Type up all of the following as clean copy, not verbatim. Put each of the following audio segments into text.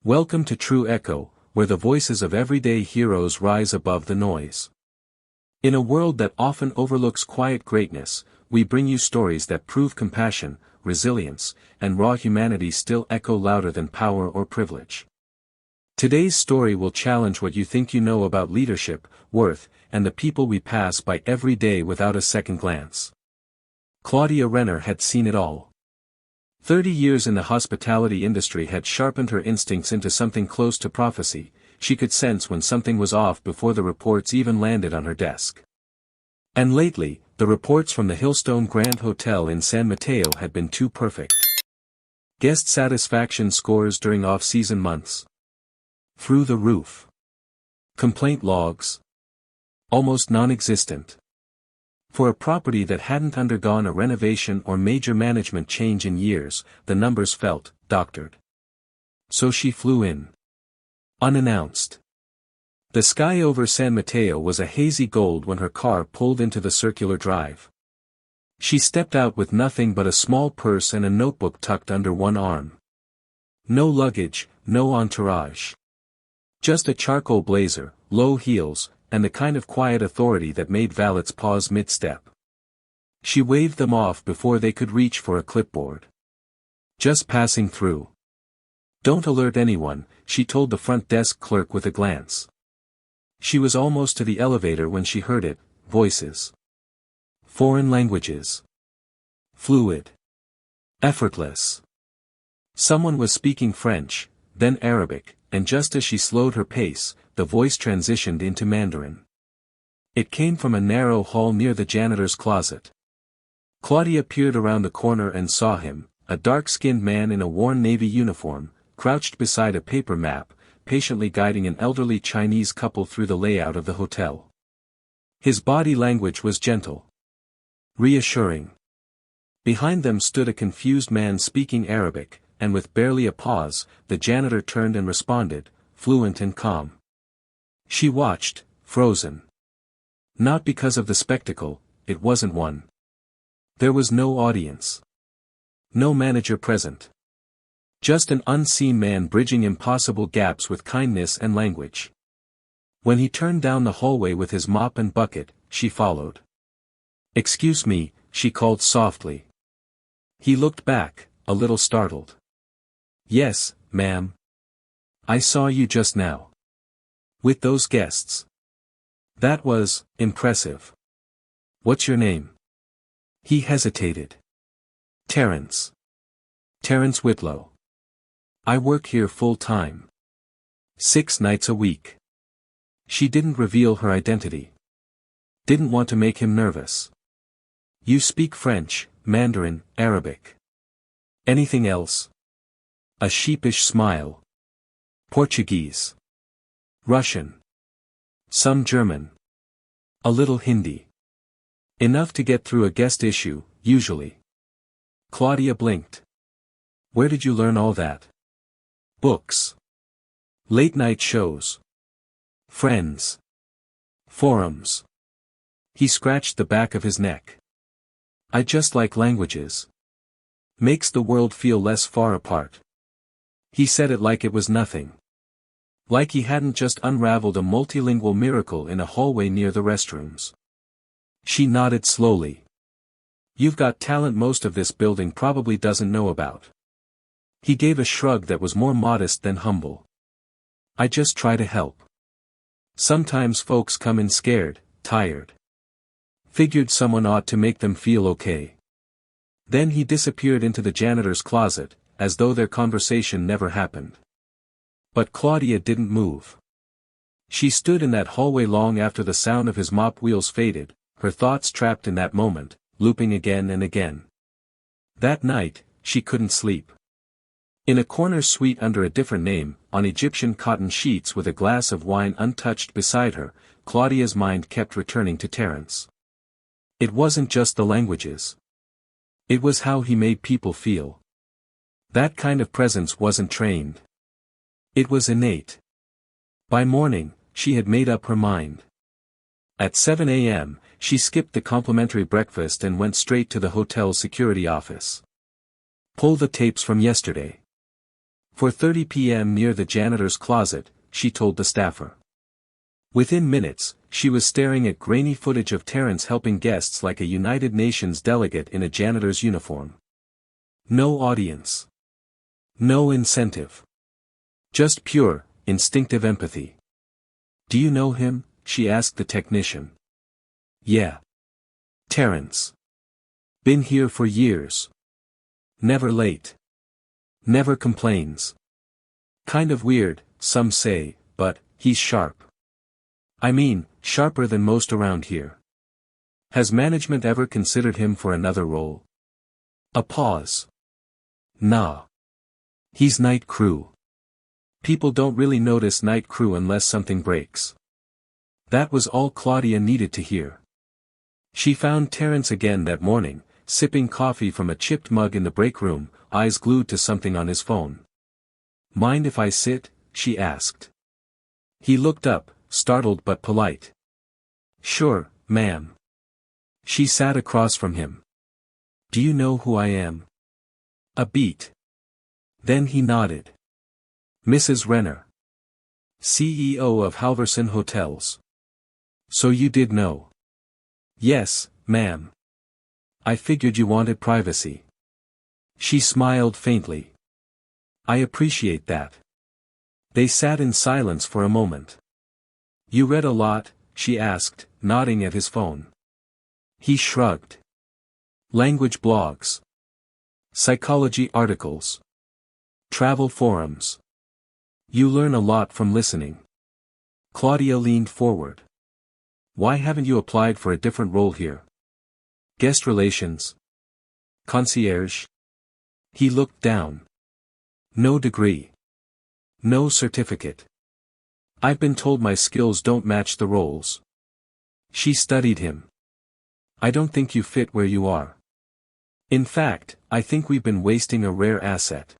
Welcome to True Echo, where the voices of everyday heroes rise above the noise. In a world that often overlooks quiet greatness, we bring you stories that prove compassion, resilience, and raw humanity still echo louder than power or privilege. Today's story will challenge what you think you know about leadership, worth, and the people we pass by every day without a second glance. Claudia Renner had seen it all. 30 years in the hospitality industry had sharpened her instincts into something close to prophecy. She could sense when something was off before the reports even landed on her desk. And lately, the reports from the Hillstone Grand Hotel in San Mateo had been too perfect. Guest satisfaction scores during off-season months. Through the roof. Complaint logs. Almost non-existent. For a property that hadn't undergone a renovation or major management change in years, the numbers felt doctored. So she flew in. Unannounced. The sky over San Mateo was a hazy gold when her car pulled into the circular drive. She stepped out with nothing but a small purse and a notebook tucked under one arm. No luggage, no entourage. Just a charcoal blazer, low heels, and the kind of quiet authority that made valets pause mid-step. She waved them off before they could reach for a clipboard. Just passing through. Don't alert anyone, she told the front desk clerk with a glance. She was almost to the elevator when she heard it, voices. Foreign languages. Fluid. Effortless. Someone was speaking French, then Arabic, and just as she slowed her pace, the voice transitioned into Mandarin. It came from a narrow hall near the janitor's closet. Claudia peered around the corner and saw him, a dark-skinned man in a worn navy uniform, crouched beside a paper map, patiently guiding an elderly Chinese couple through the layout of the hotel. His body language was gentle. Reassuring. Behind them stood a confused man speaking Arabic, and with barely a pause, the janitor turned and responded, fluent and calm. She watched, frozen. Not because of the spectacle, it wasn't one. There was no audience. No manager present. Just an unseen man bridging impossible gaps with kindness and language. When he turned down the hallway with his mop and bucket, she followed. "Excuse me," she called softly. He looked back, a little startled. "Yes, ma'am. I saw you just now. With those guests." "That was impressive. What's your name?" He hesitated. "Terence. Terence Whitlow. I work here full-time. 6 nights a week." She didn't reveal her identity. Didn't want to make him nervous. "You speak French, Mandarin, Arabic. Anything else?" A sheepish smile. "Portuguese. Russian. Some German. A little Hindi. Enough to get through a guest issue, usually." Claudia blinked. "Where did you learn all that?" "Books. Late-night shows. Friends. Forums." He scratched the back of his neck. "I just like languages. Makes the world feel less far apart." He said it like it was nothing. Like he hadn't just unraveled a multilingual miracle in a hallway near the restrooms. She nodded slowly. "You've got talent most of this building probably doesn't know about." He gave a shrug that was more modest than humble. "I just try to help. Sometimes folks come in scared, tired. Figured someone ought to make them feel okay." Then he disappeared into the janitor's closet, as though their conversation never happened. But Claudia didn't move. She stood in that hallway long after the sound of his mop wheels faded, her thoughts trapped in that moment, looping again and again. That night, she couldn't sleep. In a corner suite under a different name, on Egyptian cotton sheets with a glass of wine untouched beside her, Claudia's mind kept returning to Terence. It wasn't just the languages. It was how he made people feel. That kind of presence wasn't trained. It was innate. By morning, she had made up her mind. At 7 a.m., she skipped the complimentary breakfast and went straight to the hotel's security office. "Pull the tapes from yesterday." 4:30 p.m. near the janitor's closet, she told the staffer. Within minutes, she was staring at grainy footage of Terence helping guests like a United Nations delegate in a janitor's uniform. No audience. No incentive. Just pure, instinctive empathy. "Do you know him?" she asked the technician. "Yeah. Terence. Been here for years. Never late. Never complains. Kind of weird, some say, but he's sharp. I mean, sharper than most around here. Has management ever considered him for another role?" A pause. "Nah. He's night crew. People don't really notice night crew unless something breaks." That was all Claudia needed to hear. She found Terence again that morning, sipping coffee from a chipped mug in the break room, eyes glued to something on his phone. "Mind if I sit?" she asked. He looked up, startled but polite. "Sure, ma'am." She sat across from him. "Do you know who I am?" A beat. Then he nodded. "Mrs. Renner. CEO of Halverson Hotels. So you did know." "Yes, ma'am. I figured you wanted privacy." She smiled faintly. "I appreciate that." They sat in silence for a moment. "You read a lot?" she asked, nodding at his phone. He shrugged. "Language blogs. Psychology articles. Travel forums. You learn a lot from listening." Claudia leaned forward. "Why haven't you applied for a different role here? Guest relations? Concierge?" He looked down. "No degree. No certificate. I've been told my skills don't match the roles." She studied him. "I don't think you fit where you are. In fact, I think we've been wasting a rare asset."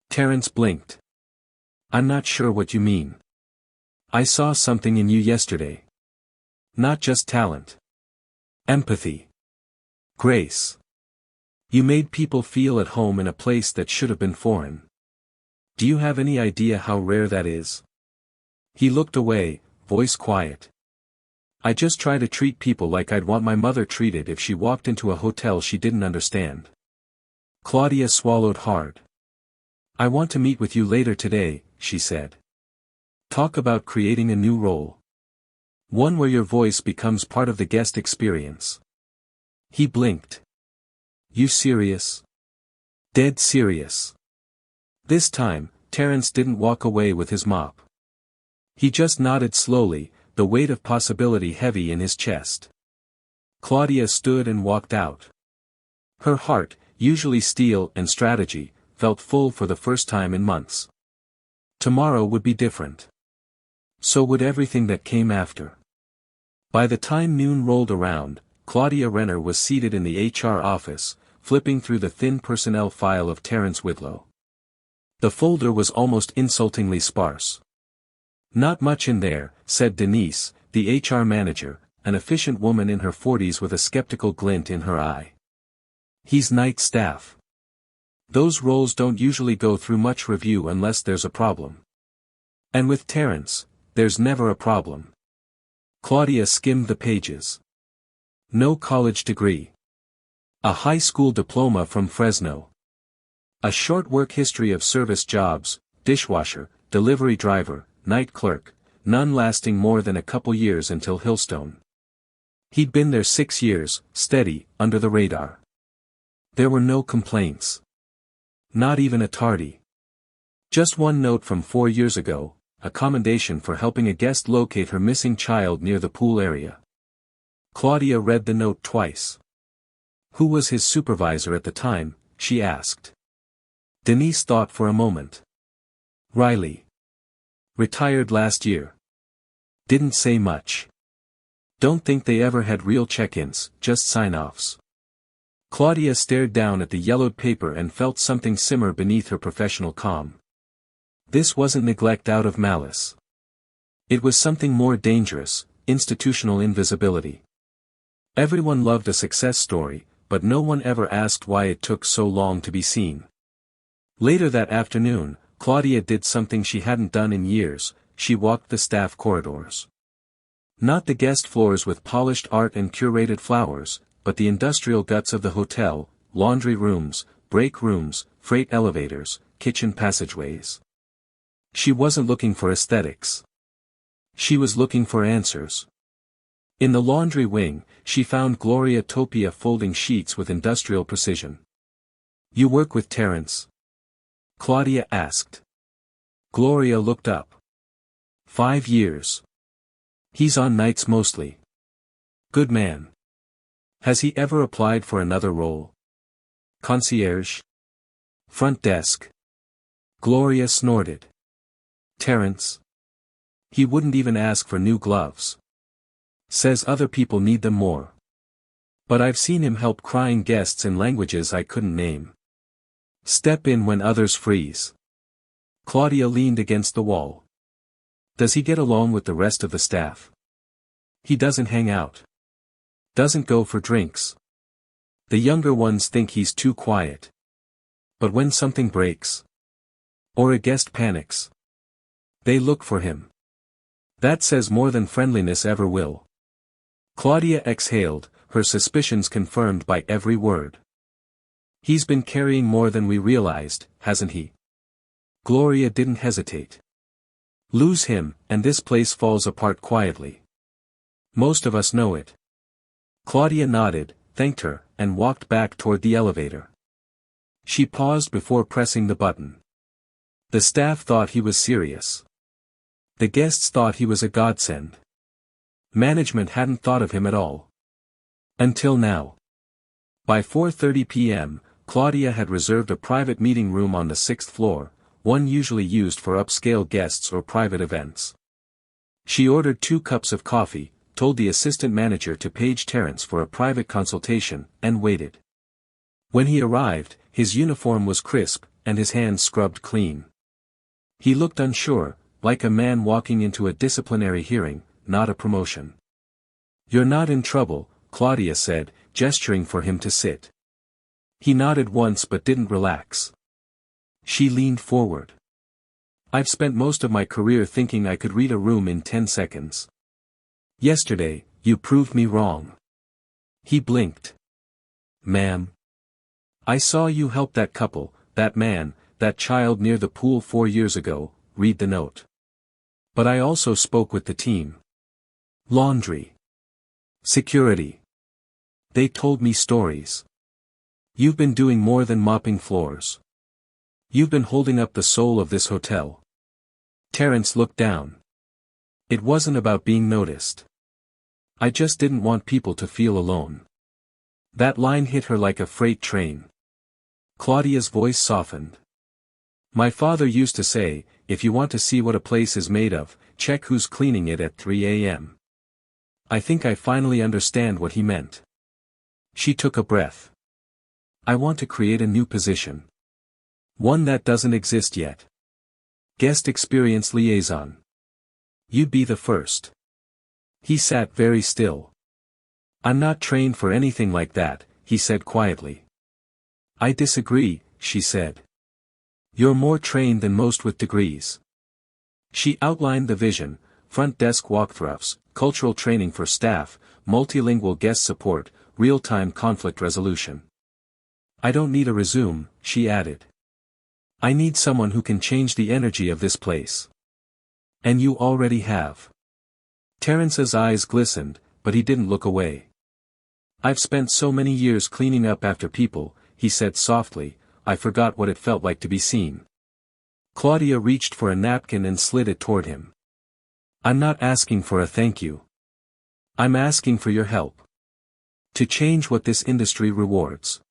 Terence blinked. "I'm not sure what you mean." "I saw something in you yesterday. Not just talent. Empathy. Grace. You made people feel at home in a place that should have been foreign. Do you have any idea how rare that is?" He looked away, voice quiet. "I just try to treat people like I'd want my mother treated if she walked into a hotel she didn't understand." Claudia swallowed hard. "I want to meet with you later today," she said. "Talk about creating a new role. One where your voice becomes part of the guest experience." He blinked. "You serious?" "Dead serious." This time, Terence didn't walk away with his mop. He just nodded slowly, the weight of possibility heavy in his chest. Claudia stood and walked out. Her heart, usually steel and strategy, felt full for the first time in months. Tomorrow would be different. So would everything that came after. By the time noon rolled around, Claudia Renner was seated in the HR office, flipping through the thin personnel file of Terence Whitlow. The folder was almost insultingly sparse. "Not much in there," said Denise, the HR manager, an efficient woman in her 40s with a skeptical glint in her eye. "He's night staff. Those roles don't usually go through much review unless there's a problem. And with Terence, there's never a problem." Claudia skimmed the pages. No college degree. A high school diploma from Fresno. A short work history of service jobs, dishwasher, delivery driver, night clerk, none lasting more than a couple years until Hillstone. He'd been there 6 years, steady, under the radar. There were no complaints. Not even a tardy. Just one note from 4 years ago, a commendation for helping a guest locate her missing child near the pool area. Claudia read the note twice. Who was his supervisor at the time, she asked. Denise thought for a moment. Riley. Retired last year. Didn't say much. Don't think they ever had real check-ins, just sign-offs. Claudia stared down at the yellowed paper and felt something simmer beneath her professional calm. This wasn't neglect out of malice. It was something more dangerous, institutional invisibility. Everyone loved a success story, but no one ever asked why it took so long to be seen. Later that afternoon, Claudia did something she hadn't done in years, she walked the staff corridors. Not the guest floors with polished art and curated flowers, but the industrial guts of the hotel, laundry rooms, break rooms, freight elevators, kitchen passageways. She wasn't looking for aesthetics. She was looking for answers. In the laundry wing, she found Gloria Topia folding sheets with industrial precision. "You work with Terence?" Claudia asked. Gloria looked up. 5 years. He's on nights mostly. Good man. Has he ever applied for another role? Concierge? Front desk? Gloria snorted. Terence? He wouldn't even ask for new gloves. Says other people need them more. But I've seen him help crying guests in languages I couldn't name. Step in when others freeze. Claudia leaned against the wall. Does he get along with the rest of the staff? He doesn't hang out. Doesn't go for drinks. The younger ones think he's too quiet. But when something breaks, or a guest panics, they look for him. That says more than friendliness ever will. Claudia exhaled, her suspicions confirmed by every word. He's been carrying more than we realized, hasn't he? Gloria didn't hesitate. Lose him, and this place falls apart quietly. Most of us know it. Claudia nodded, thanked her, and walked back toward the elevator. She paused before pressing the button. The staff thought he was serious. The guests thought he was a godsend. Management hadn't thought of him at all. Until now. By 4:30 p.m., Claudia had reserved a private meeting room on the 6th floor, one usually used for upscale guests or private events. She ordered 2 cups of coffee, told the assistant manager to page Terence for a private consultation, and waited. When he arrived, his uniform was crisp, and his hands scrubbed clean. He looked unsure, like a man walking into a disciplinary hearing, not a promotion. "You're not in trouble," Claudia said, gesturing for him to sit. He nodded once but didn't relax. She leaned forward. "I've spent most of my career thinking I could read a room in 10 seconds. Yesterday, you proved me wrong." He blinked. "Ma'am. I saw you help that couple, that man, that child near the pool 4 years ago, read the note. But I also spoke with the team. Laundry. Security. They told me stories. You've been doing more than mopping floors. You've been holding up the soul of this hotel." Terence looked down. "It wasn't about being noticed. I just didn't want people to feel alone." That line hit her like a freight train. Claudia's voice softened. "My father used to say, if you want to see what a place is made of, check who's cleaning it at 3 a.m. I think I finally understand what he meant." She took a breath. "I want to create a new position. One that doesn't exist yet. Guest experience liaison. You'd be the first." He sat very still. "I'm not trained for anything like that," he said quietly. "I disagree," she said. "You're more trained than most with degrees." She outlined the vision: front desk walkthroughs, cultural training for staff, multilingual guest support, real-time conflict resolution. "I don't need a resume," she added. "I need someone who can change the energy of this place. And you already have." Terence's eyes glistened, but he didn't look away. "I've spent so many years cleaning up after people," he said softly, "I forgot what it felt like to be seen." Claudia reached for a napkin and slid it toward him. "I'm not asking for a thank you. I'm asking for your help. To change what this industry rewards.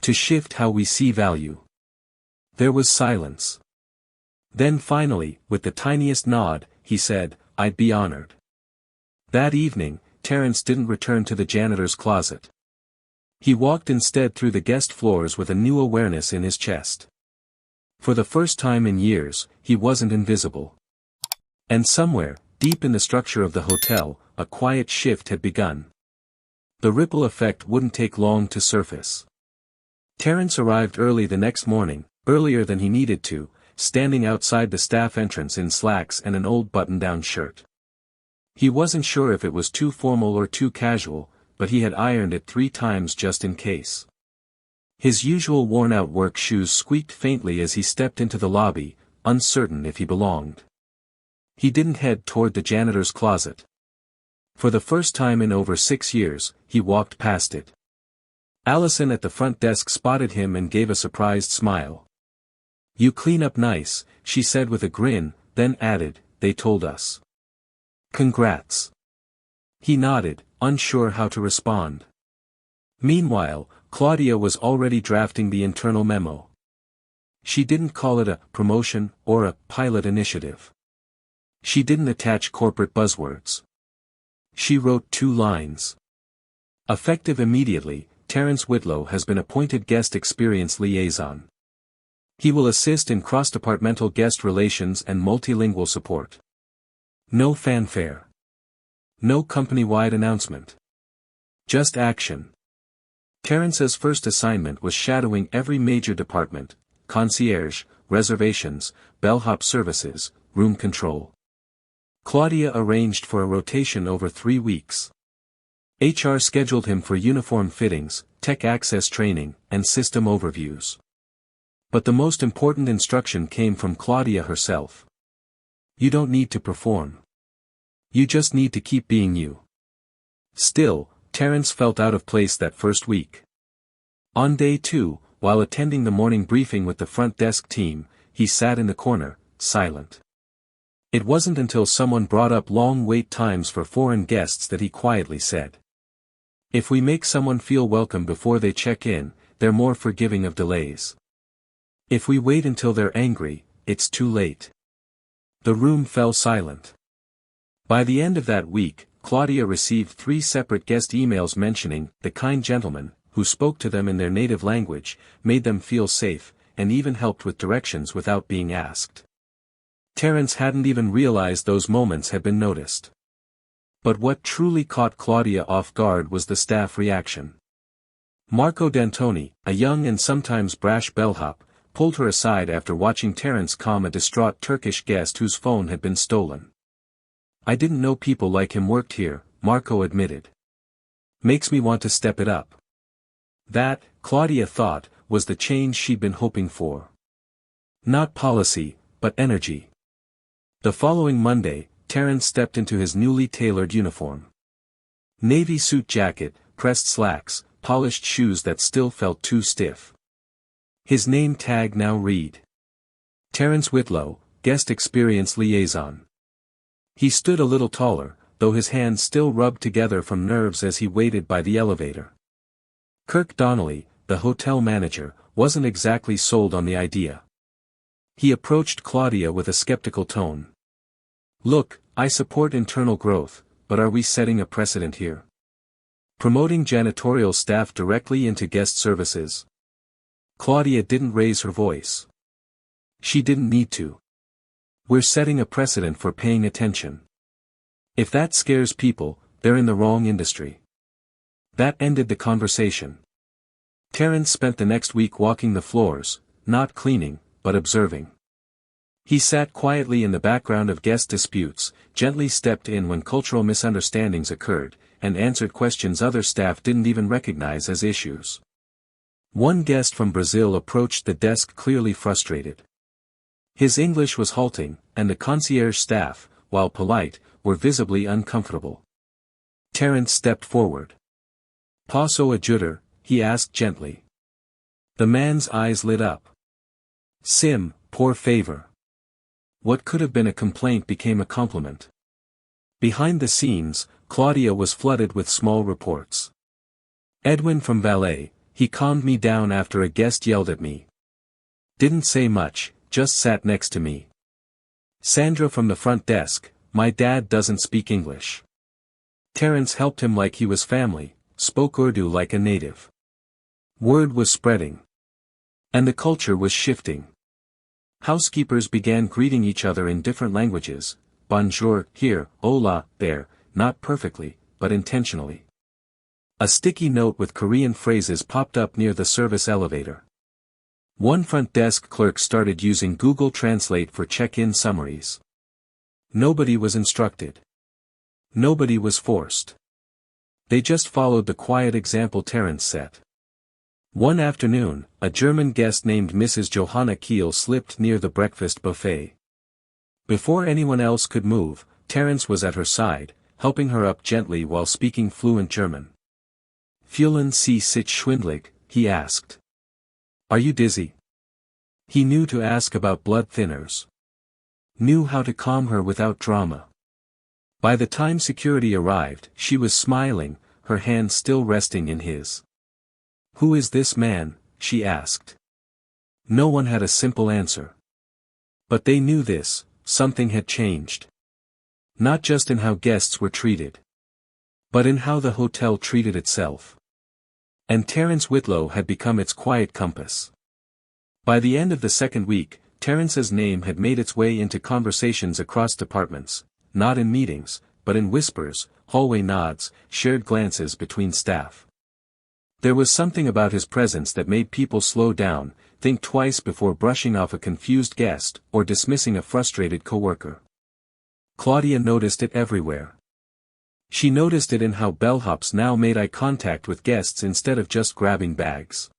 To shift how we see value." There was silence. Then finally, with the tiniest nod, he said, "I'd be honored." That evening, Terence didn't return to the janitor's closet. He walked instead through the guest floors with a new awareness in his chest. For the first time in years, he wasn't invisible. And somewhere, deep in the structure of the hotel, a quiet shift had begun. The ripple effect wouldn't take long to surface. Terence arrived early the next morning, earlier than he needed to, standing outside the staff entrance in slacks and an old button-down shirt. He wasn't sure if it was too formal or too casual, but he had ironed it 3 times just in case. His usual worn-out work shoes squeaked faintly as he stepped into the lobby, uncertain if he belonged. He didn't head toward the janitor's closet. For the first time in over 6 years, he walked past it. Allison at the front desk spotted him and gave a surprised smile. "You clean up nice," she said with a grin, then added, "They told us." "Congrats." He nodded, unsure how to respond. Meanwhile, Claudia was already drafting the internal memo. She didn't call it a promotion or a pilot initiative. She didn't attach corporate buzzwords. She wrote 2 lines. Effective immediately, Terence Whitlow has been appointed Guest Experience Liaison. He will assist in cross-departmental guest relations and multilingual support. No fanfare. No company-wide announcement. Just action. Terence's first assignment was shadowing every major department: concierge, reservations, bellhop services, room control. Claudia arranged for a rotation over 3 weeks. HR scheduled him for uniform fittings, tech access training, and system overviews. But the most important instruction came from Claudia herself. You don't need to perform. You just need to keep being you. Still, Terence felt out of place that first week. On day 2, while attending the morning briefing with the front desk team, he sat in the corner, silent. It wasn't until someone brought up long wait times for foreign guests that he quietly said, "If we make someone feel welcome before they check in, they're more forgiving of delays. If we wait until they're angry, it's too late." The room fell silent. By the end of that week, Claudia received 3 separate guest emails mentioning the kind gentleman, who spoke to them in their native language, made them feel safe, and even helped with directions without being asked. Terence hadn't even realized those moments had been noticed. But what truly caught Claudia off guard was the staff reaction. Marco D'Antoni, a young and sometimes brash bellhop, pulled her aside after watching Terence calm a distraught Turkish guest whose phone had been stolen. "I didn't know people like him worked here," Marco admitted. "Makes me want to step it up." That, Claudia thought, was the change she'd been hoping for. Not policy, but energy. The following Monday, Terence stepped into his newly tailored uniform. Navy suit jacket, pressed slacks, polished shoes that still felt too stiff. His name tag now read: Terence Whitlow, Guest Experience Liaison. He stood a little taller, though his hands still rubbed together from nerves as he waited by the elevator. Kirk Donnelly, the hotel manager, wasn't exactly sold on the idea. He approached Claudia with a skeptical tone. "Look, I support internal growth, but are we setting a precedent here? Promoting janitorial staff directly into guest services?" Claudia didn't raise her voice. She didn't need to. "We're setting a precedent for paying attention. If that scares people, they're in the wrong industry." That ended the conversation. Terence spent the next week walking the floors, not cleaning, but observing. He sat quietly in the background of guest disputes, gently stepped in when cultural misunderstandings occurred, and answered questions other staff didn't even recognize as issues. One guest from Brazil approached the desk clearly frustrated. His English was halting, and the concierge staff, while polite, were visibly uncomfortable. Terence stepped forward. "Posso ajudar?" he asked gently. The man's eyes lit up. "Sim, por favor." What could have been a complaint became a compliment. Behind the scenes, Claudia was flooded with small reports. "Edwin from Valet, he calmed me down after a guest yelled at me. Didn't say much, just sat next to me." Sandra from the front desk, "My dad doesn't speak English. Terence helped him like he was family, spoke Urdu like a native." Word was spreading. And the culture was shifting. Housekeepers began greeting each other in different languages: bonjour, here, hola, there, not perfectly, but intentionally. A sticky note with Korean phrases popped up near the service elevator. One front desk clerk started using Google Translate for check-in summaries. Nobody was instructed. Nobody was forced. They just followed the quiet example Terence set. One afternoon, a German guest named Mrs. Johanna Kiel slipped near the breakfast buffet. Before anyone else could move, Terence was at her side, helping her up gently while speaking fluent German. "Fühlen Sie sich schwindelig?" he asked. "Are you dizzy?" He knew to ask about blood thinners. Knew how to calm her without drama. By the time security arrived, she was smiling, her hand still resting in his. "Who is this man?" she asked. No one had a simple answer. But they knew this, something had changed. Not just in how guests were treated, but in how the hotel treated itself. And Terence Whitlow had become its quiet compass. By the end of the second week, Terence's name had made its way into conversations across departments, not in meetings, but in whispers, hallway nods, shared glances between staff. There was something about his presence that made people slow down, think twice before brushing off a confused guest or dismissing a frustrated coworker. Claudia noticed it everywhere. She noticed it in how bellhops now made eye contact with guests instead of just grabbing bags.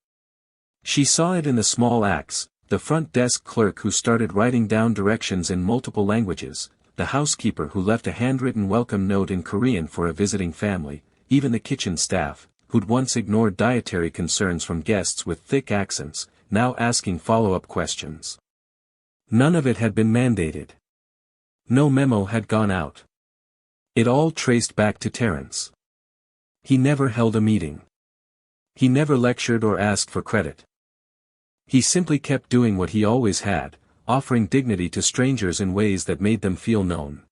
She saw it in the small acts, the front desk clerk who started writing down directions in multiple languages, the housekeeper who left a handwritten welcome note in Korean for a visiting family, even the kitchen staff, who'd once ignored dietary concerns from guests with thick accents, now asking follow-up questions. None of it had been mandated. No memo had gone out. It all traced back to Terence. He never held a meeting. He never lectured or asked for credit. He simply kept doing what he always had, offering dignity to strangers in ways that made them feel known.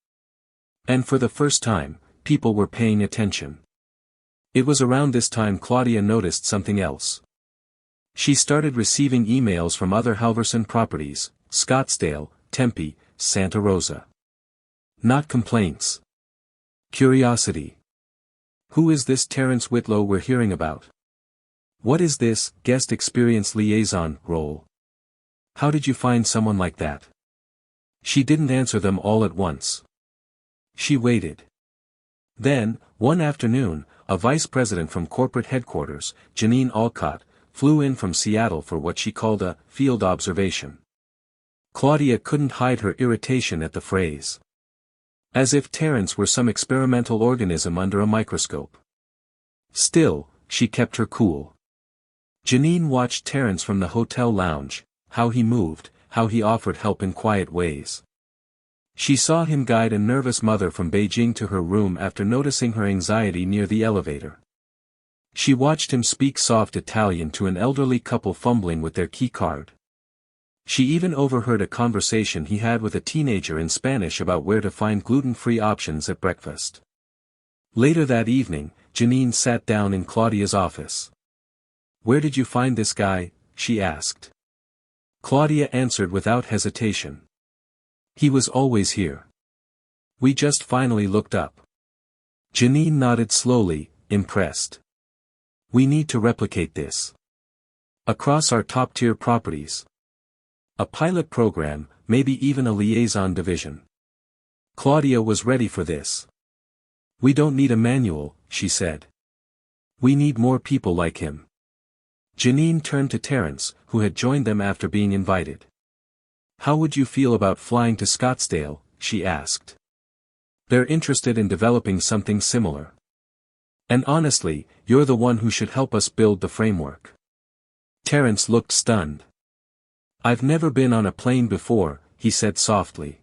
And for the first time, people were paying attention. It was around this time Claudia noticed something else. She started receiving emails from other Halverson properties, Scottsdale, Tempe, Santa Rosa. Not complaints. Curiosity. Who is this Terence Whitlow we're hearing about? What is this guest experience liaison role? How did you find someone like that? She didn't answer them all at once. She waited. Then, one afternoon, a vice president from corporate headquarters, Janine Alcott, flew in from Seattle for what she called a field observation. Claudia couldn't hide her irritation at the phrase. As if Terence were some experimental organism under a microscope. Still, she kept her cool. Janine watched Terence from the hotel lounge, how he moved, how he offered help in quiet ways. She saw him guide a nervous mother from Beijing to her room after noticing her anxiety near the elevator. She watched him speak soft Italian to an elderly couple fumbling with their key card. She even overheard a conversation he had with a teenager in Spanish about where to find gluten-free options at breakfast. Later that evening, Janine sat down in Claudia's office. "Where did you find this guy?" she asked. Claudia answered without hesitation. "He was always here. We just finally looked up." Janine nodded slowly, impressed. "We need to replicate this. Across our top-tier properties. A pilot program, maybe even a liaison division." Claudia was ready for this. "We don't need a manual," she said. "We need more people like him." Janine turned to Terence, who had joined them after being invited. "How would you feel about flying to Scottsdale?" she asked. "They're interested in developing something similar. And honestly, you're the one who should help us build the framework." Terence looked stunned. "I've never been on a plane before," he said softly.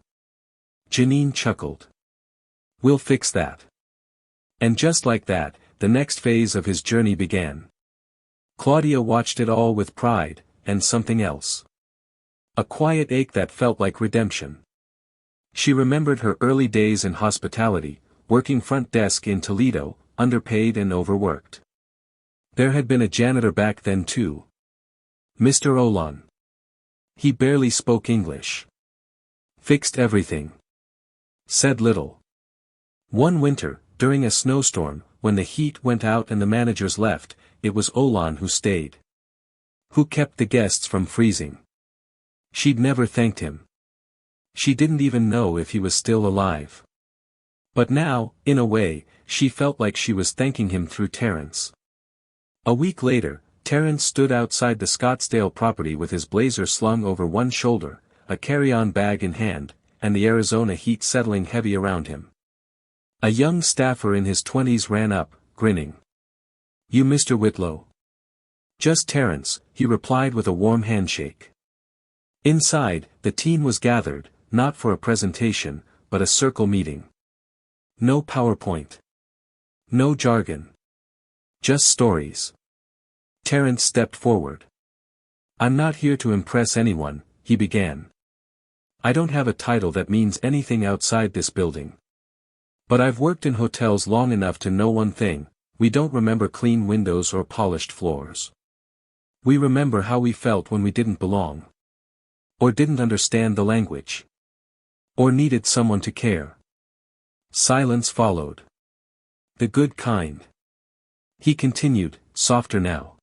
Janine chuckled. "We'll fix that." And just like that, the next phase of his journey began. Claudia watched it all with pride, and something else. A quiet ache that felt like redemption. She remembered her early days in hospitality, working front desk in Toledo, underpaid and overworked. There had been a janitor back then too. Mr. Olan. He barely spoke English. Fixed everything. Said little. One winter, during a snowstorm, when the heat went out and the managers left, it was Olan who stayed. Who kept the guests from freezing. She'd never thanked him. She didn't even know if he was still alive. But now, in a way, she felt like she was thanking him through Terence. A week later, Terence stood outside the Scottsdale property with his blazer slung over one shoulder, a carry-on bag in hand, and the Arizona heat settling heavy around him. A young staffer in his 20s ran up, grinning. "You Mr. Whitlow?" "Just Terence," he replied with a warm handshake. Inside, the team was gathered, not for a presentation, but a circle meeting. No PowerPoint. No jargon. Just stories. Terence stepped forward. "I'm not here to impress anyone," he began. "I don't have a title that means anything outside this building. But I've worked in hotels long enough to know one thing: we don't remember clean windows or polished floors. We remember how we felt when we didn't belong. Or didn't understand the language. Or needed someone to care." Silence followed. "The good kind." He continued, softer now.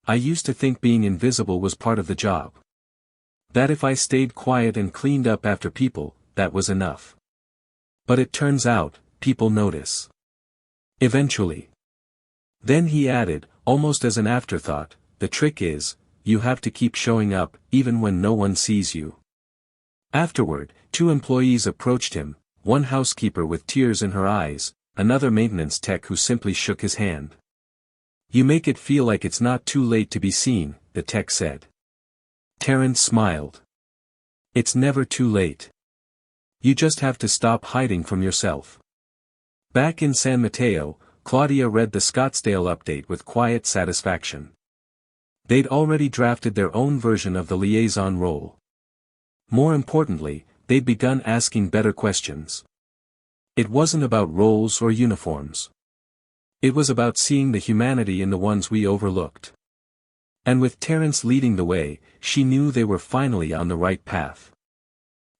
"I used to think being invisible was part of the job. That if I stayed quiet and cleaned up after people, that was enough. But it turns out, people notice. Eventually." Then he added, almost as an afterthought, "The trick is, you have to keep showing up, even when no one sees you." Afterward, 2 employees approached him, one housekeeper with tears in her eyes, another maintenance tech who simply shook his hand. "You make it feel like it's not too late to be seen," the tech said. Terence smiled. "It's never too late. You just have to stop hiding from yourself." Back in San Mateo, Claudia read the Scottsdale update with quiet satisfaction. They'd already drafted their own version of the liaison role. More importantly, they'd begun asking better questions. It wasn't about roles or uniforms. It was about seeing the humanity in the ones we overlooked. And with Terence leading the way, she knew they were finally on the right path.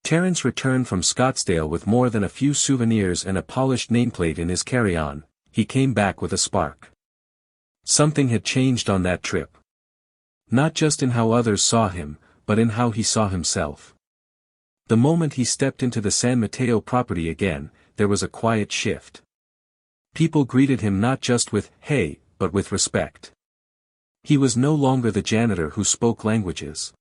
Terence returned from Scottsdale with more than a few souvenirs and a polished nameplate in his carry-on. He came back with a spark. Something had changed on that trip. Not just in how others saw him, but in how he saw himself. The moment he stepped into the San Mateo property again, there was a quiet shift. People greeted him not just with, "Hey," but with respect. He was no longer the janitor who spoke languages.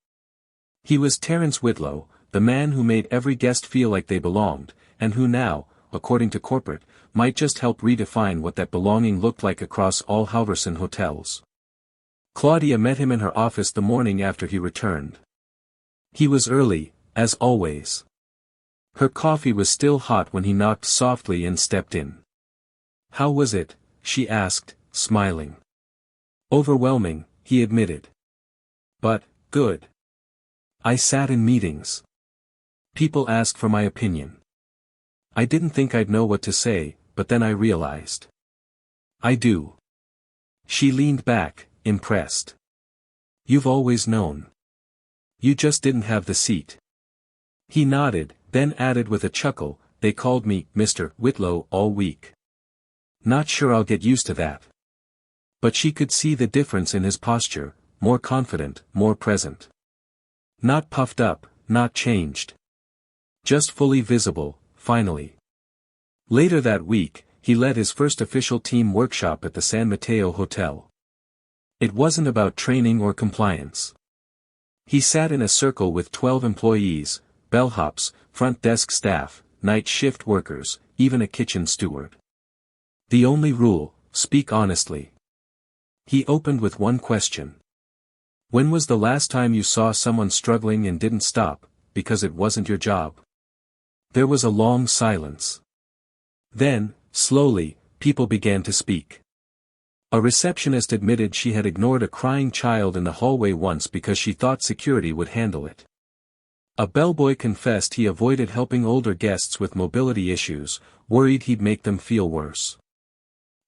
He was Terence Whitlow, the man who made every guest feel like they belonged, and who now, according to corporate, might just help redefine what that belonging looked like across all Halverson hotels. Claudia met him in her office the morning after he returned. He was early, as always. Her coffee was still hot when he knocked softly and stepped in. "How was it?" she asked, smiling. "Overwhelming," he admitted. "But, good. I sat in meetings. People asked for my opinion. I didn't think I'd know what to say, but then I realized. I do." She leaned back, impressed. "You've always known. You just didn't have the seat." He nodded, then added with a chuckle, "They called me Mr. Whitlow all week. Not sure I'll get used to that." But she could see the difference in his posture, more confident, more present. Not puffed up, not changed. Just fully visible, finally. Later that week, he led his first official team workshop at the San Mateo Hotel. It wasn't about training or compliance. He sat in a circle with 12 employees, bellhops, front desk staff, night shift workers, even a kitchen steward. The only rule: speak honestly. He opened with one question. "When was the last time you saw someone struggling and didn't stop, because it wasn't your job?" There was a long silence. Then, slowly, people began to speak. A receptionist admitted she had ignored a crying child in the hallway once because she thought security would handle it. A bellboy confessed he avoided helping older guests with mobility issues, worried he'd make them feel worse.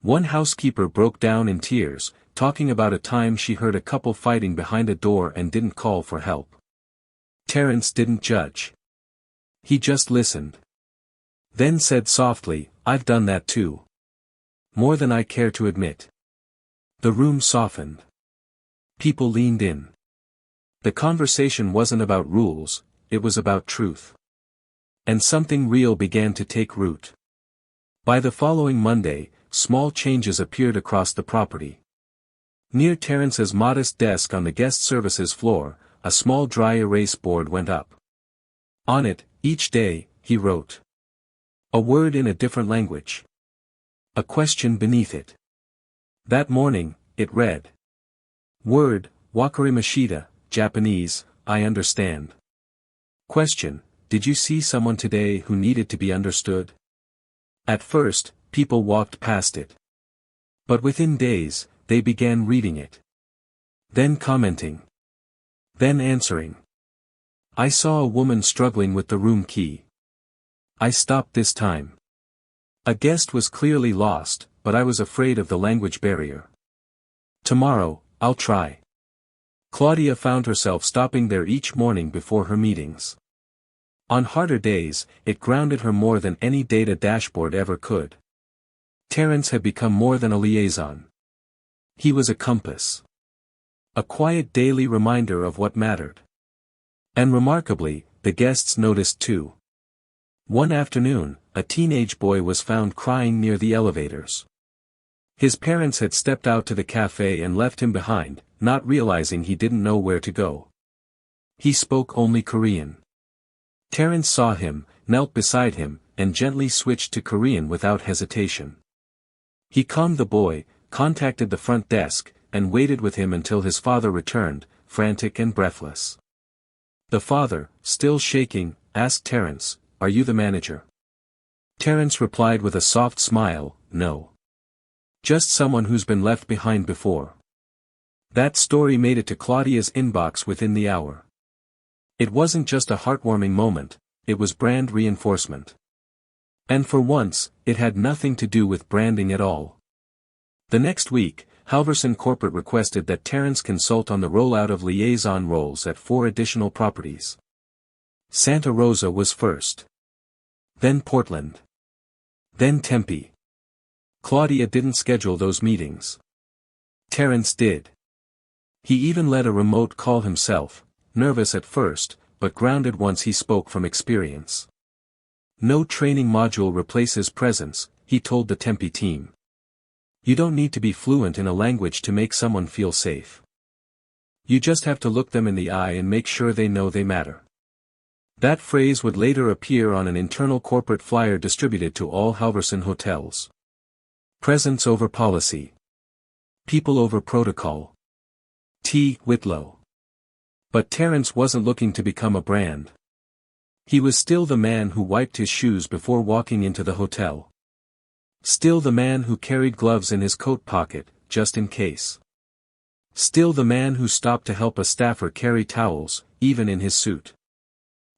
One housekeeper broke down in tears, talking about a time she heard a couple fighting behind a door and didn't call for help. Terence didn't judge. He just listened. Then said softly, "I've done that too. More than I care to admit." The room softened. People leaned in. The conversation wasn't about rules, it was about truth. And something real began to take root. By the following Monday, small changes appeared across the property. Near Terence's modest desk on the guest services floor, a small dry erase board went up. On it, each day, he wrote a word in a different language. A question beneath it. That morning, it read. Word, Wakarimashita, Japanese, I understand. Question, did you see someone today who needed to be understood? At first, people walked past it. But within days, they began reading it. Then commenting. Then answering. I saw a woman struggling with the room key. I stopped this time. A guest was clearly lost, but I was afraid of the language barrier. Tomorrow, I'll try. Claudia found herself stopping there each morning before her meetings. On harder days, it grounded her more than any data dashboard ever could. Terence had become more than a liaison. He was a compass. A quiet daily reminder of what mattered. And remarkably, the guests noticed too. One afternoon, a teenage boy was found crying near the elevators. His parents had stepped out to the cafe and left him behind, not realizing he didn't know where to go. He spoke only Korean. Terence saw him, knelt beside him, and gently switched to Korean without hesitation. He calmed the boy, contacted the front desk, and waited with him until his father returned, frantic and breathless. The father, still shaking, asked Terence, "Are you the manager?" Terence replied with a soft smile, "No. Just someone who's been left behind before." That story made it to Claudia's inbox within the hour. It wasn't just a heartwarming moment, it was brand reinforcement. And for once, it had nothing to do with branding at all. The next week, Halverson Corporate requested that Terence consult on the rollout of liaison roles at 4 additional properties. Santa Rosa was first. Then Portland. Then Tempe. Claudia didn't schedule those meetings. Terence did. He even led a remote call himself, nervous at first, but grounded once he spoke from experience. No training module replaces presence, he told the Tempe team. You don't need to be fluent in a language to make someone feel safe. You just have to look them in the eye and make sure they know they matter. That phrase would later appear on an internal corporate flyer distributed to all Halverson hotels. Presence over policy. People over protocol. T. Whitlow. But Terence wasn't looking to become a brand. He was still the man who wiped his shoes before walking into the hotel. Still the man who carried gloves in his coat pocket, just in case. Still the man who stopped to help a staffer carry towels, even in his suit.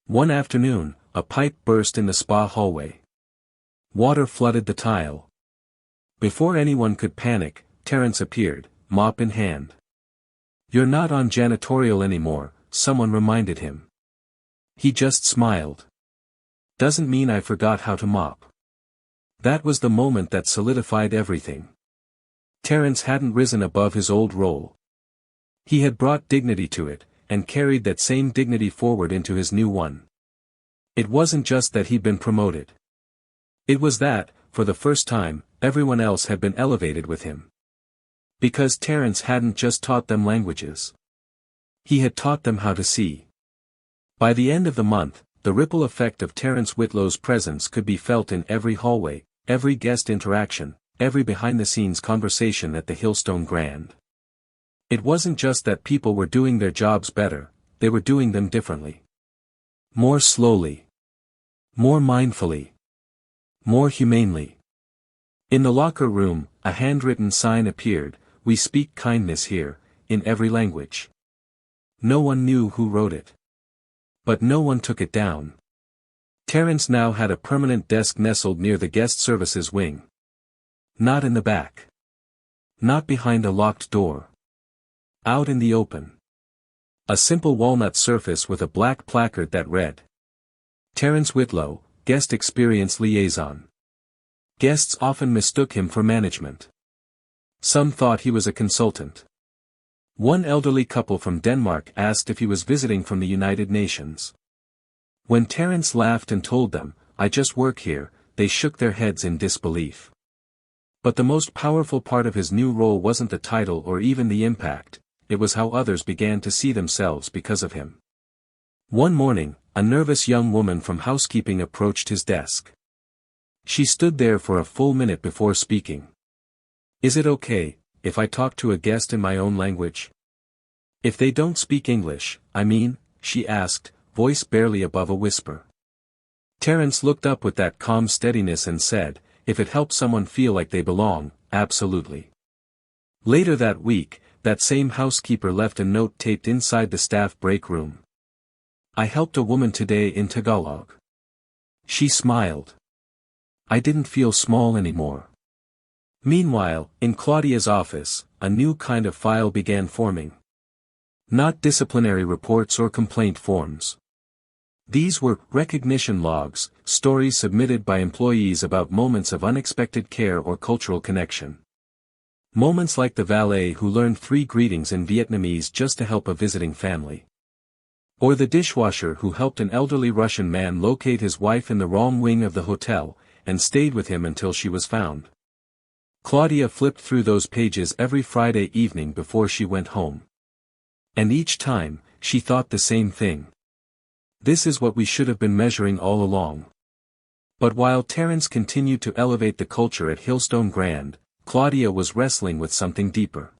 One afternoon, a pipe burst in the spa hallway. Water flooded the tile. Before anyone could panic, Terence appeared, mop in hand. You're not on janitorial anymore, someone reminded him. He just smiled. Doesn't mean I forgot how to mop. That was the moment that solidified everything. Terence hadn't risen above his old role. He had brought dignity to it, and carried that same dignity forward into his new one. It wasn't just that he'd been promoted. It was that, for the first time, everyone else had been elevated with him. Because Terence hadn't just taught them languages. He had taught them how to see. By the end of the month, the ripple effect of Terence Whitlow's presence could be felt in every hallway, every guest interaction, every behind-the-scenes conversation at the Hillstone Grand. It wasn't just that people were doing their jobs better, they were doing them differently. More slowly. More mindfully. More humanely. In the locker room, a handwritten sign appeared, "We speak kindness here," in every language. No one knew who wrote it. But no one took it down. Terence now had a permanent desk nestled near the guest services wing. Not in the back. Not behind a locked door. Out in the open. A simple walnut surface with a black placard that read. Terence Whitlow, Guest Experience Liaison. Guests often mistook him for management. Some thought he was a consultant. One elderly couple from Denmark asked if he was visiting from the United Nations. When Terence laughed and told them, "I just work here," they shook their heads in disbelief. But the most powerful part of his new role wasn't the title or even the impact, it was how others began to see themselves because of him. One morning, a nervous young woman from housekeeping approached his desk. She stood there for a full minute before speaking. "Is it okay if I talk to a guest in my own language? If they don't speak English, I mean?" she asked, voice barely above a whisper. Terence looked up with that calm steadiness and said, "If it helps someone feel like they belong, absolutely." Later that week, that same housekeeper left a note taped inside the staff break room. "I helped a woman today in Tagalog. She smiled. I didn't feel small anymore." Meanwhile, in Claudia's office, a new kind of file began forming. Not disciplinary reports or complaint forms. These were recognition logs, stories submitted by employees about moments of unexpected care or cultural connection. Moments like the valet who learned 3 greetings in Vietnamese just to help a visiting family. Or the dishwasher who helped an elderly Russian man locate his wife in the wrong wing of the hotel, and stayed with him until she was found. Claudia flipped through those pages every Friday evening before she went home. And each time, she thought the same thing. This is what we should have been measuring all along. But while Terence continued to elevate the culture at Hillstone Grand, Claudia was wrestling with something deeper.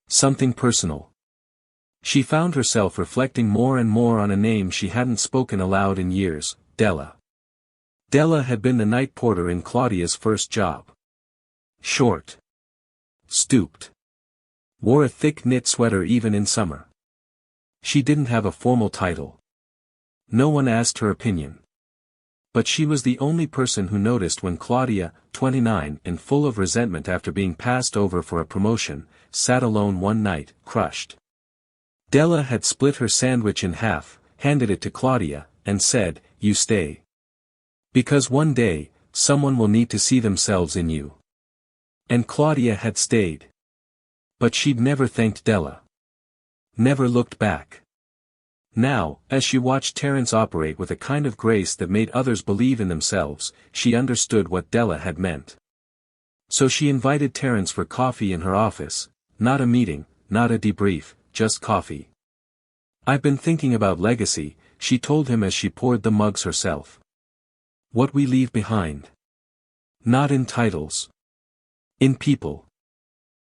Something personal. She found herself reflecting more and more on a name she hadn't spoken aloud in years, Della. Della had been the night porter in Claudia's first job. Short. Stooped. Wore a thick knit sweater even in summer. She didn't have a formal title. No one asked her opinion. But she was the only person who noticed when Claudia, 29 and full of resentment after being passed over for a promotion, sat alone one night, crushed. Della had split her sandwich in half, handed it to Claudia, and said, "You stay. Because one day, someone will need to see themselves in you." And Claudia had stayed. But she'd never thanked Della. Never looked back. Now, as she watched Terence operate with a kind of grace that made others believe in themselves, she understood what Della had meant. So she invited Terence for coffee in her office, not a meeting, not a debrief, just coffee. "I've been thinking about legacy," she told him as she poured the mugs herself. "What we leave behind. Not in titles. In people."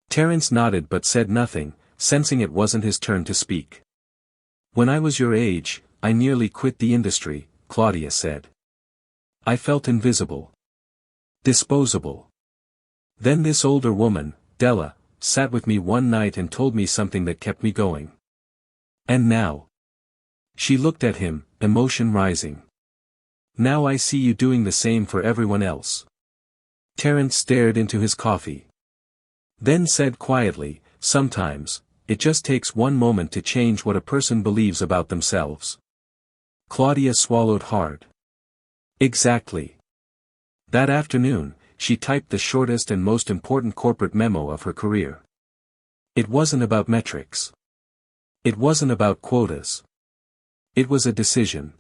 Terence nodded but said nothing, sensing it wasn't his turn to speak. "When I was your age, I nearly quit the industry," Claudia said. "I felt invisible. Disposable. Then this older woman, Della, sat with me one night and told me something that kept me going. And now." She looked at him, emotion rising. "Now I see you doing the same for everyone else." Terence stared into his coffee. Then said quietly, "Sometimes, it just takes one moment to change what a person believes about themselves." Claudia swallowed hard. Exactly. That afternoon, she typed the shortest and most important corporate memo of her career. It wasn't about metrics. It wasn't about quotas. It was a decision.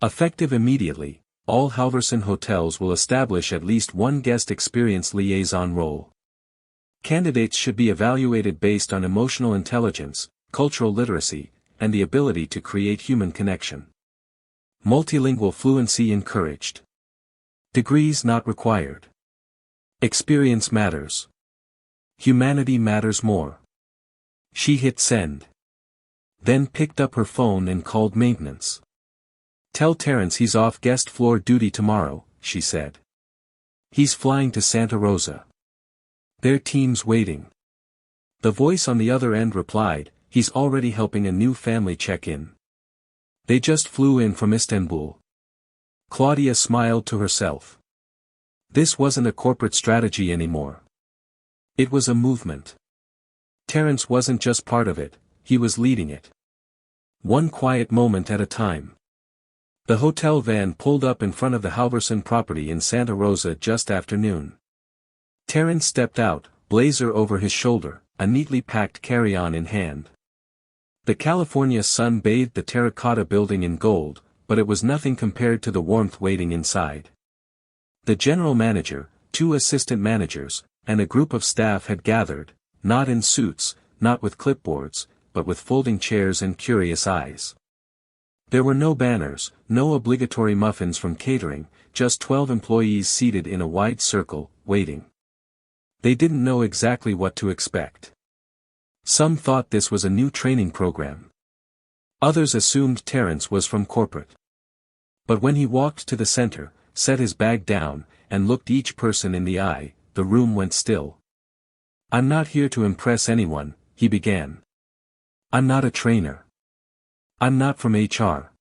Effective immediately, all Halverson hotels will establish at least one guest experience liaison role. Candidates should be evaluated based on emotional intelligence, cultural literacy, and the ability to create human connection. Multilingual fluency encouraged. Degrees not required. Experience matters. Humanity matters more. She hit send. Then picked up her phone and called maintenance. "Tell Terence he's off guest floor duty tomorrow," she said. "He's flying to Santa Rosa. Their team's waiting." The voice on the other end replied, "He's already helping a new family check in. They just flew in from Istanbul." Claudia smiled to herself. This wasn't a corporate strategy anymore. It was a movement. Terence wasn't just part of it, he was leading it. One quiet moment at a time. The hotel van pulled up in front of the Halverson property in Santa Rosa just after noon. Terence stepped out, blazer over his shoulder, a neatly packed carry-on in hand. The California sun bathed the terracotta building in gold, but it was nothing compared to the warmth waiting inside. The general manager, 2 assistant managers, and a group of staff had gathered, not in suits, not with clipboards, but with folding chairs and curious eyes. There were no banners, no obligatory muffins from catering, just 12 employees seated in a wide circle, waiting. They didn't know exactly what to expect. Some thought this was a new training program. Others assumed Terence was from corporate. But when he walked to the center, set his bag down, and looked each person in the eye, the room went still. "I'm not here to impress anyone," he began. "I'm not a trainer. I'm not from HR.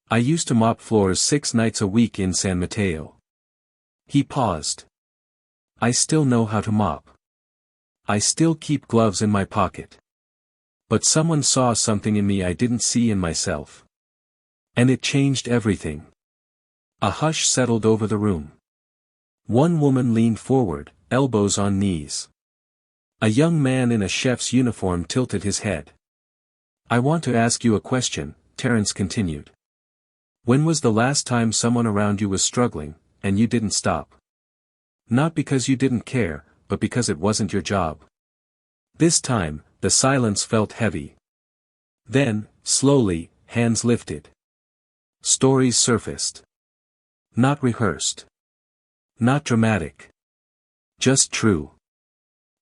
I used to mop floors 6 nights a week in San Mateo." He paused. "I still know how to mop. I still keep gloves in my pocket. But someone saw something in me I didn't see in myself. And it changed everything." A hush settled over the room. One woman leaned forward, elbows on knees. A young man in a chef's uniform tilted his head. "I want to ask you a question," Terence continued. "When was the last time someone around you was struggling, and you didn't stop? Not because you didn't care, but because it wasn't your job." This time, the silence felt heavy. Then, slowly, hands lifted. Stories surfaced. Not rehearsed. Not dramatic. Just true.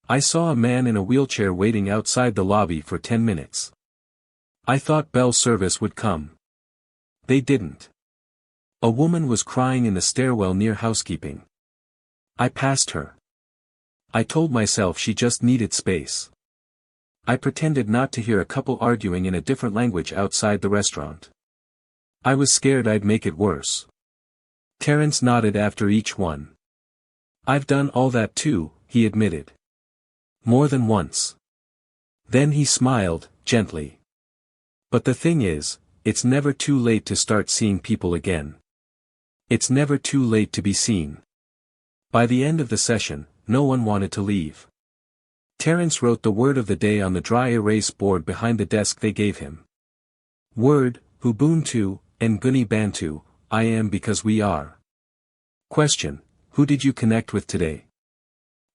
"I saw a man in a wheelchair waiting outside the lobby for 10 minutes. I thought bell service would come. They didn't. A woman was crying in the stairwell near housekeeping. I passed her. I told myself she just needed space. I pretended not to hear a couple arguing in a different language outside the restaurant. I was scared I'd make it worse." Terence nodded after each one. "I've done all that too," he admitted. "More than once." Then he smiled, gently. "But the thing is, it's never too late to start seeing people again. It's never too late to be seen." By the end of the session, no one wanted to leave. Terence wrote the word of the day on the dry erase board behind the desk they gave him. Word, Ubuntu, Nguni Bantu, I am because we are. Question, who did you connect with today?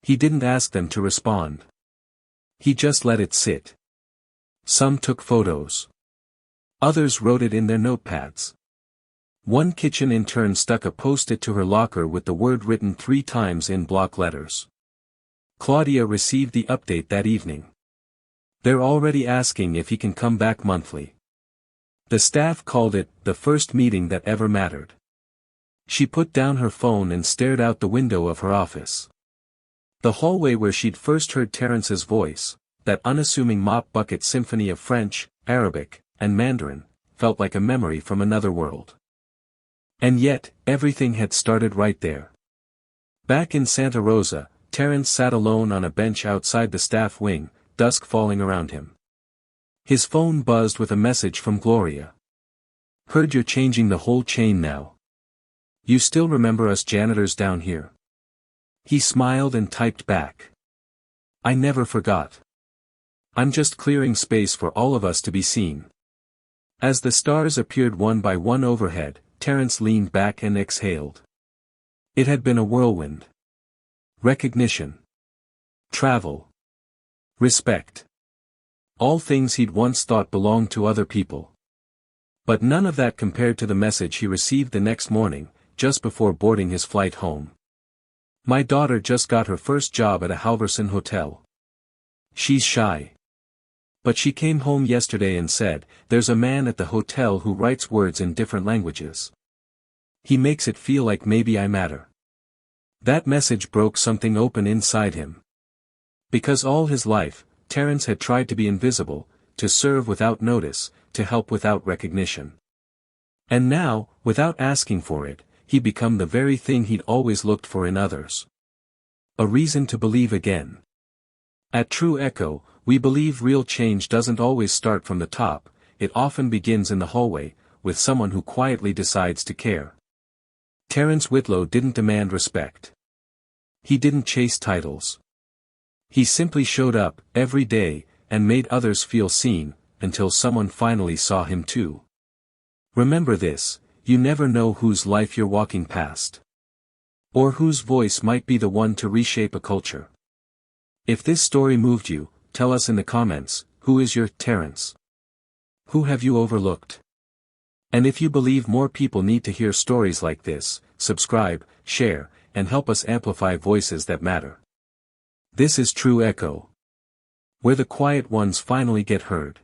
He didn't ask them to respond. He just let it sit. Some took photos. Others wrote it in their notepads. One kitchen intern stuck a post-it to her locker with the word written 3 times in block letters. Claudia received the update that evening. They're already asking if he can come back monthly. The staff called it the first meeting that ever mattered. She put down her phone and stared out the window of her office. The hallway where she'd first heard Terence's voice, that unassuming mop bucket symphony of French, Arabic, and Mandarin, felt like a memory from another world. And yet, everything had started right there. Back in Santa Rosa, Terence sat alone on a bench outside the staff wing, dusk falling around him. His phone buzzed with a message from Gloria. Heard you're changing the whole chain now. You still remember us janitors down here? He smiled and typed back. I never forgot. I'm just clearing space for all of us to be seen. As the stars appeared one by one overhead, Terence leaned back and exhaled. It had been a whirlwind. Recognition. Travel. Respect. All things he'd once thought belonged to other people. But none of that compared to the message he received the next morning, just before boarding his flight home. My daughter just got her first job at a Halverson hotel. She's shy. But she came home yesterday and said, there's a man at the hotel who writes words in different languages. He makes it feel like maybe I matter. That message broke something open inside him. Because all his life, Terence had tried to be invisible, to serve without notice, to help without recognition. And now, without asking for it, he'd become the very thing he'd always looked for in others. A reason to believe again. At True Echo, we believe real change doesn't always start from the top, it often begins in the hallway, with someone who quietly decides to care. Terence Whitlow didn't demand respect. He didn't chase titles. He simply showed up, every day, and made others feel seen, until someone finally saw him too. Remember this, you never know whose life you're walking past. Or whose voice might be the one to reshape a culture. If this story moved you, tell us in the comments, who is your Terrence? Who have you overlooked? And if you believe more people need to hear stories like this, subscribe, share, and help us amplify voices that matter. This is True Echo, where the quiet ones finally get heard.